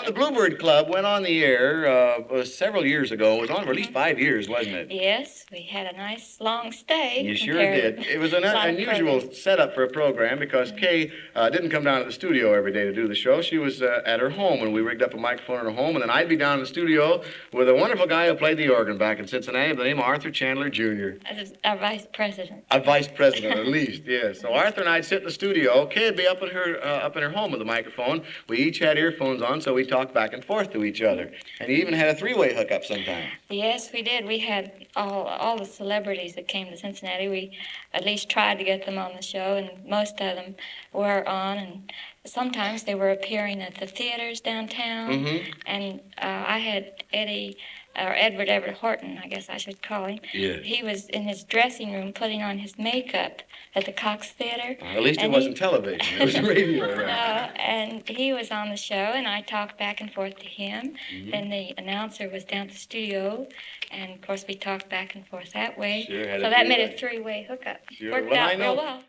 The BlueBird Club went on the air several years ago. It was on for at least 5 years, wasn't it? Yes, we had a nice long stay. You sure did. It was an unusual setup for a program because Kay didn't come down to the studio every day to do the show. She was at her home, and we rigged up a microphone in her home, and then I'd be down in the studio with a wonderful guy who played the organ back in Cincinnati by the name of Arthur Chandler Jr. As our vice president. A vice president, at least, yes. So Arthur and I'd sit in the studio. Kay would be up in her home with the microphone. We each had earphones on, so we talked back and forth to each other. And you even had a three-way hookup sometime. Yes, we did. We had all the celebrities that came to Cincinnati. We at least tried to get them on the show, and most of them were on. And sometimes they were appearing at the theaters downtown. Mm-hmm. And I had Edward Everett Horton, I guess I should call him. Yes. He was in his dressing room putting on his makeup at the Cox Theater. At least it wasn't television. It was radio. Right? And he was on the show, and I talked back and forth to him. Mm-hmm. Then the announcer was down at the studio, and, of course, we talked back and forth that way. Sure, so that made a three-way hookup. Sure. Worked Well, out I know. real well.